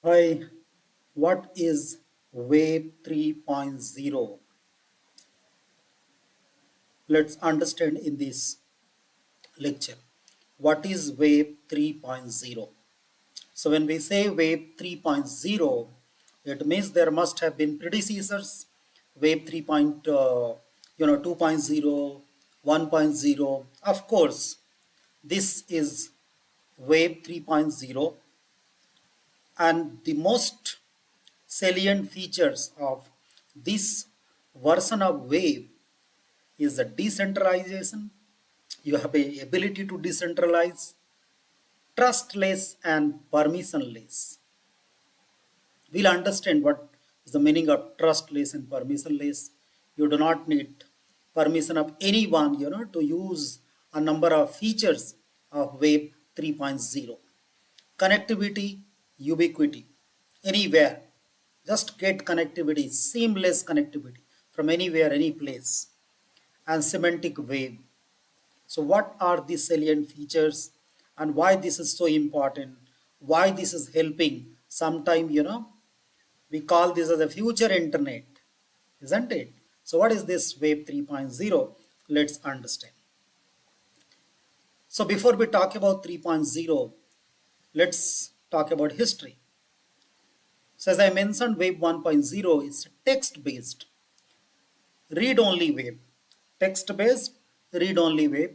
Hi, what is Web 3.0? Let's understand in this lecture. What is Web 3.0? So when we say Web 3.0, it means there must have been predecessors. Web 3. 2.0, 1.0. Of course, this is Web 3.0, and the most salient features of this version of Wave is the decentralization. You have a ability to decentralize, trustless and permissionless. We'll understand what is the meaning of trustless and permissionless. You do not need permission of anyone, to use a number of features of Web 3.0. Connectivity, ubiquity, anywhere. Just get connectivity, seamless connectivity from anywhere, any place. And semantic wave. So what are the salient features and why this is so important? Why this is helping? Sometime, we call this as the future internet, isn't it? So what is this Web 3.0? Let's understand. So before we talk about 3.0, let's talk about history. So as I mentioned, Web 1.0 is text-based, read-only web. Text-based, read-only web.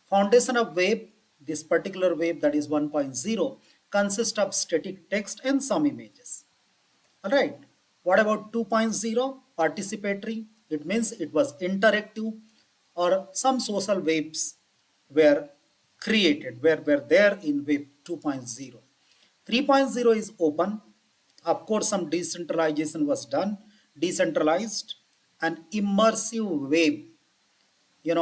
Foundation of web, this particular web that is 1.0, consists of static text and some images. Alright, what about 2.0? Participatory. It means it was interactive, or some social webs were created, were there in web 2.0. 3.0 is open. Of course, some decentralization was done, decentralized and immersive web. A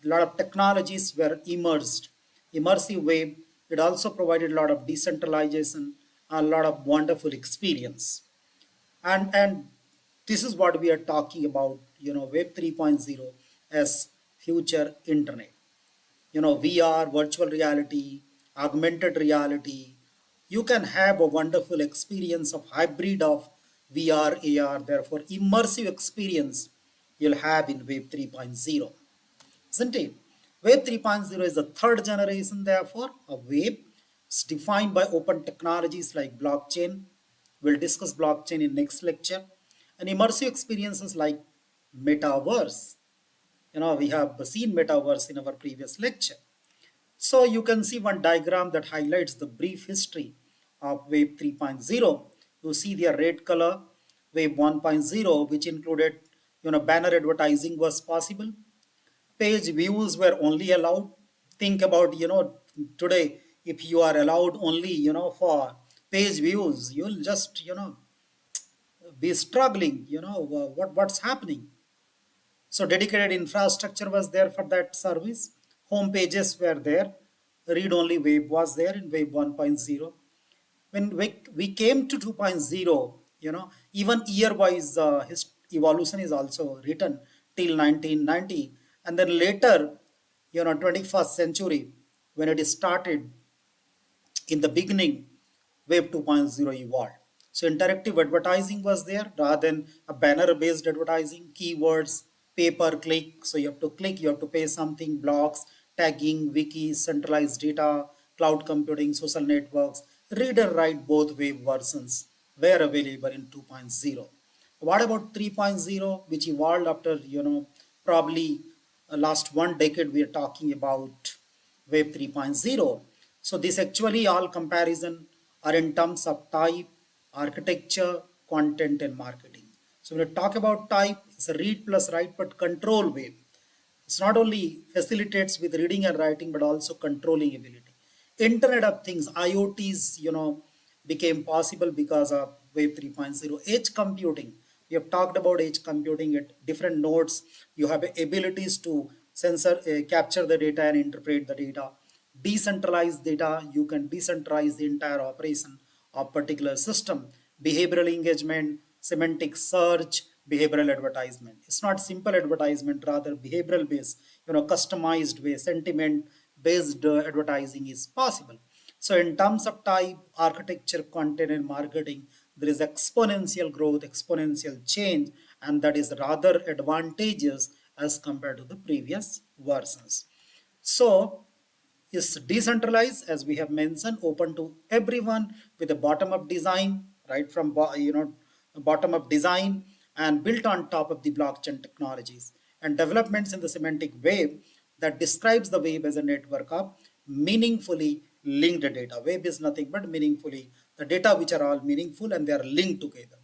lot of technologies were immersed. Immersive web, it also provided a lot of decentralization, a lot of wonderful experience. And this is what we are talking about, Web 3.0 as future internet. VR, virtual reality, augmented reality. You can have a wonderful experience of hybrid of VR, AR, therefore immersive experience you'll have in Web 3.0, isn't it? Web 3.0 is the third generation, therefore, of web. It's defined by open technologies like blockchain. We'll discuss blockchain in next lecture. And immersive experiences like metaverse. We have seen metaverse in our previous lecture. So you can see one diagram that highlights the brief history of Web 3.0. You see the red color, Web 1.0, which included, banner advertising was possible. Page views were only allowed. Think about, today, if you are allowed only, for page views, you'll just, be struggling, what's happening. So dedicated infrastructure was there for that service. Home pages were there. Read only web was there in web 1.0. When we came to 2.0, even year wise, his evolution is also written till 1990. And then later, 21st century, when it started, in the beginning, Web 2.0 evolved. So interactive advertising was there rather than a banner-based advertising, keywords, pay-per-click. So you have to click, you have to pay something, blogs, tagging, wikis, centralized data, cloud computing, social networks. Read and write both web versions were available in 2.0. What about 3.0, which evolved after, probably last one decade we are talking about Web 3.0. So this actually all comparison are in terms of type, architecture, content and marketing. So when we talk about type, it's a read plus write but control web. It's not only facilitates with reading and writing but also controlling ability. Internet of Things, IoTs, became possible because of Web 3.0. Edge computing. We have talked about edge computing at different nodes. You have abilities to capture the data and interpret the data. Decentralized data, you can decentralize the entire operation of particular system. Behavioral engagement, semantic search, behavioral advertisement. It's not simple advertisement, rather behavioral based, customized way, sentiment based advertising is possible. So in terms of type, architecture, content, and marketing, there is exponential growth, exponential change, and that is rather advantageous as compared to the previous versions. So is decentralized, as we have mentioned, open to everyone with a bottom-up design, right from bottom-up design and built on top of the blockchain technologies and developments in the semantic wave that describes the web as a network of meaningfully linked data. Web is nothing but meaningfully the data which are all meaningful and they are linked together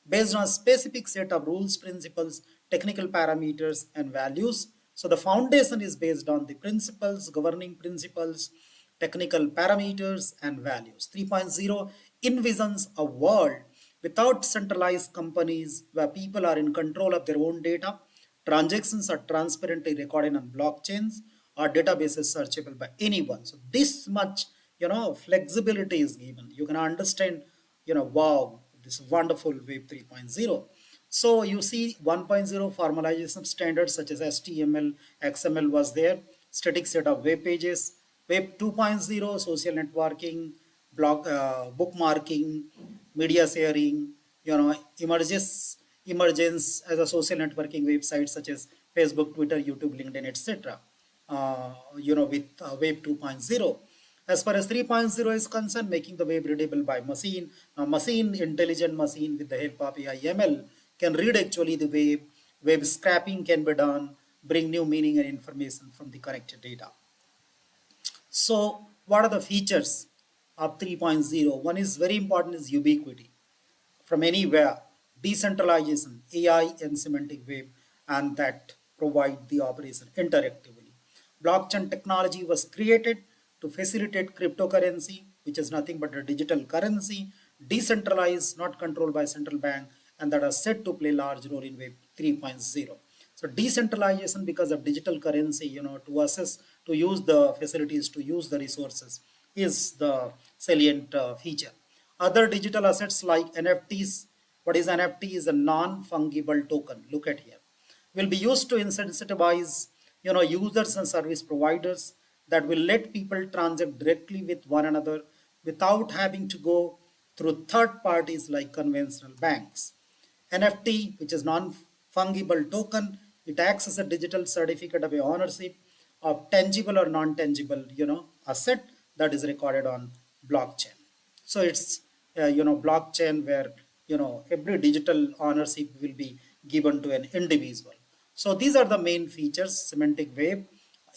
based on a specific set of rules, principles, technical parameters, and values. So the foundation is based on the principles, governing principles, technical parameters, and values. 3.0 envisions a world without centralized companies where people are in control of their own data. Transactions are transparently recorded on blockchains or databases searchable by anyone. So this much, flexibility is given. You can understand, wow, this wonderful Web 3.0. So you see 1.0 formalization standards such as HTML, XML was there, static set of web pages. Web 2.0 social networking, bookmarking, media sharing, emergence as a social networking websites such as Facebook, Twitter, YouTube, LinkedIn, etc. With Web 2.0. As far as 3.0 is concerned, making the web readable by machine. Now, intelligent machine with the help of AI ML can read actually the web. Web scraping can be done, bring new meaning and information from the connected data. So what are the features of 3.0? One is very important is ubiquity from anywhere, decentralization, AI and semantic wave, and that provide the operation interactively. Blockchain technology was created to facilitate cryptocurrency, which is nothing but a digital currency, decentralized, not controlled by central bank, and that are set to play large role in Web 3.0. So decentralization because of digital currency, to access, to use the facilities, to use the resources is the salient feature. Other digital assets like NFTs. What is NFT? Is a non-fungible token. Look at here. Will be used to incentivize, users and service providers that will let people transact directly with one another without having to go through third parties like conventional banks. NFT, which is non-fungible token, it acts as a digital certificate of ownership of tangible or non-tangible, asset that is recorded on blockchain. So it's blockchain where every digital ownership will be given to an individual. So these are the main features: semantic web,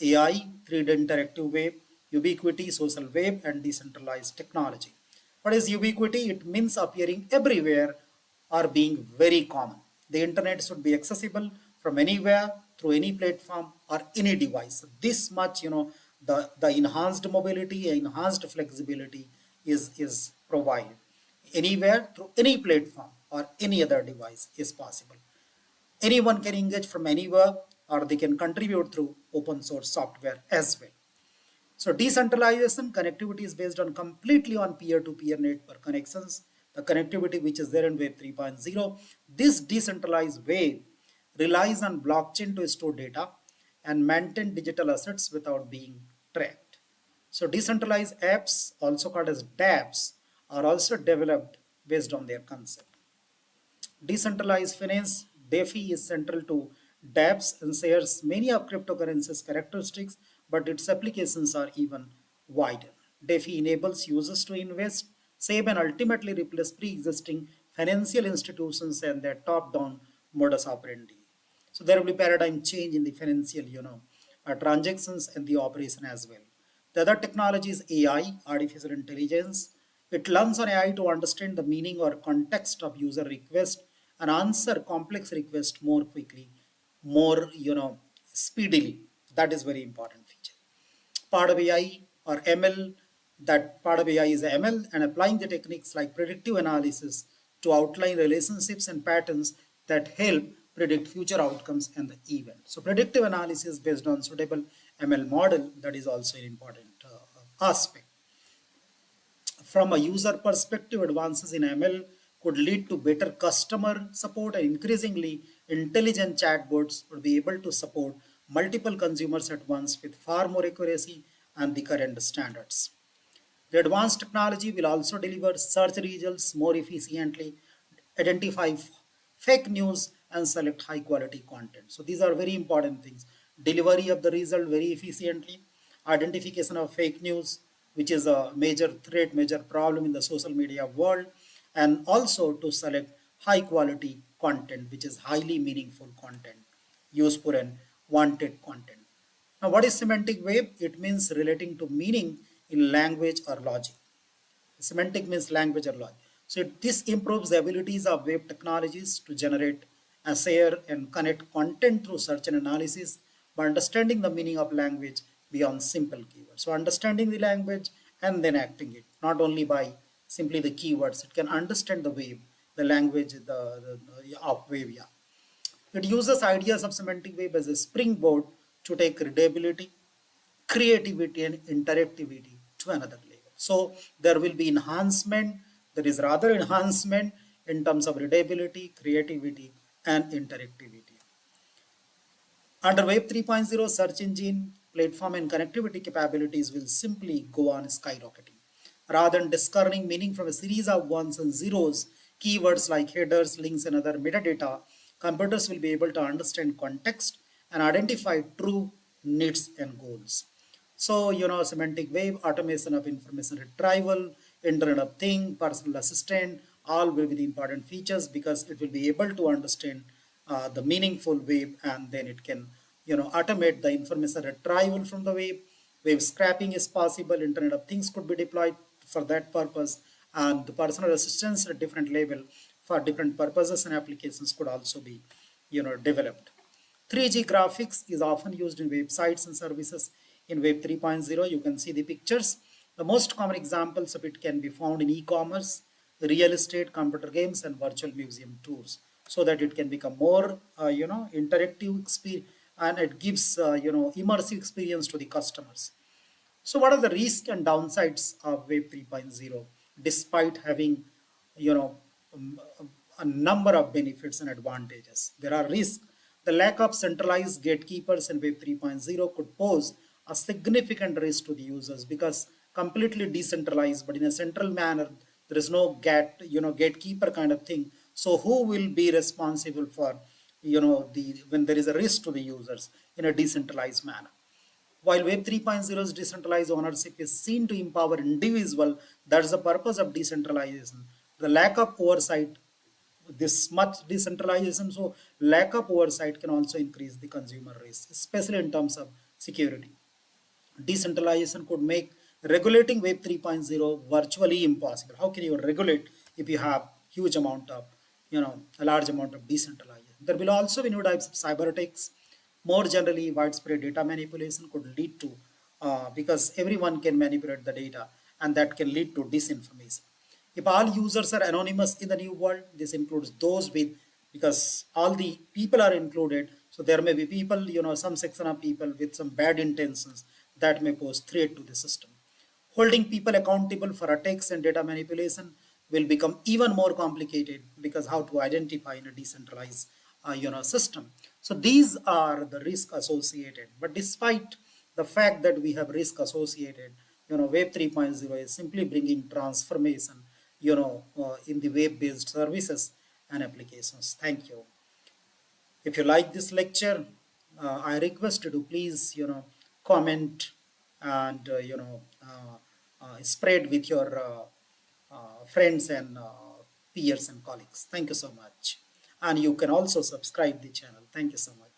AI, 3D interactive web, ubiquity, social web, and decentralized technology. What is ubiquity? It means appearing everywhere or being very common. The internet should be accessible from anywhere through any platform or any device. This much, the enhanced mobility, enhanced flexibility is provided. Anywhere through any platform or any other device is possible. Anyone can engage from anywhere or they can contribute through open source software as well. So decentralization connectivity is based on completely on peer-to-peer network connections. The connectivity which is there in Web 3.0, this decentralized way relies on blockchain to store data and maintain digital assets without being tracked. So decentralized apps, also called as dApps, are also developed based on their concept. Decentralized finance, DeFi, is central to dApps and shares many of cryptocurrencies characteristics, but its applications are even wider. DeFi enables users to invest, save, and ultimately replace pre-existing financial institutions and their top-down modus operandi. So there will be paradigm change in the financial, transactions and the operation as well. The other technology is AI, artificial intelligence. It learns on AI to understand the meaning or context of user request and answer complex requests more quickly, more speedily. That is very important feature. Part of AI or ML, that part of AI is ML, and applying the techniques like predictive analysis to outline relationships and patterns that help predict future outcomes and the event. So predictive analysis based on suitable ML model, that is also an important aspect. From a user perspective, advances in ML could lead to better customer support, and increasingly intelligent chatbots would be able to support multiple consumers at once with far more accuracy and the current standards. The advanced technology will also deliver search results more efficiently, identify fake news, and select high quality content. So these are very important things. Delivery of the result very efficiently, identification of fake news, which is a major threat, major problem in the social media world, and also to select high quality content, which is highly meaningful content, useful and wanted content. Now, what is semantic wave? It means relating to meaning in language or logic. Semantic means language or logic. So this improves the abilities of web technologies to generate and share and connect content through search and analysis by understanding the meaning of language beyond simple keywords. So understanding the language and then acting it, not only by simply the keywords. It can understand the wave, the language, of wave. Yeah. It uses ideas of semantic wave as a springboard to take readability, creativity, and interactivity to another level. So there will be enhancement, there is rather enhancement in terms of readability, creativity, and interactivity. Under Web 3.0, search engine, platform, and connectivity capabilities will simply go on skyrocketing. Rather than discerning meaning from a series of ones and zeros, keywords like headers, links, and other metadata, computers will be able to understand context and identify true needs and goals. So, semantic wave, automation of information retrieval, Internet of Things, personal assistant, all will be the important features because it will be able to understand the meaningful wave, and then it can, automate the information retrieval from the wave. Wave scraping is possible. Internet of Things could be deployed for that purpose, and the personal assistance at different level for different purposes and applications could also be, developed. 3G graphics is often used in websites and services. In Web 3.0, you can see the pictures. The most common examples of it can be found in e-commerce, real estate, computer games, and virtual museum tours, so that it can become more, interactive experience, and it gives, immersive experience to the customers. So what are the risks and downsides of Web 3.0? Despite having, you know, um, a number of benefits and advantages, there are risks. The lack of centralized gatekeepers in Web 3.0 could pose a significant risk to the users because completely decentralized, but in a central manner, there is no gatekeeper kind of thing. So who will be responsible for, when there is a risk to the users in a decentralized manner? While Web 3.0's decentralized ownership is seen to empower individual, that's the purpose of decentralization. The lack of oversight, this much decentralization, so lack of oversight can also increase the consumer risk, especially in terms of security. Decentralization could make regulating Web 3.0 virtually impossible. How can you regulate if you have huge amount of, a large amount of decentralization? There will also be new types of cyber attacks. More generally, widespread data manipulation could lead to, because everyone can manipulate the data, and that can lead to disinformation. If all users are anonymous in the new world, this includes those with, because all the people are included, so there may be people, some section of people with some bad intentions that may pose threat to the system. Holding people accountable for attacks and data manipulation will become even more complicated because how to identify in a decentralized system. So these are the risks associated. But despite the fact that we have risk associated, Web 3.0 is simply bringing transformation, in the web-based services and applications. Thank you. If you like this lecture, I request you to please, comment and, spread with your friends and peers and colleagues. Thank you so much. And you can also subscribe the channel. Thank you so much.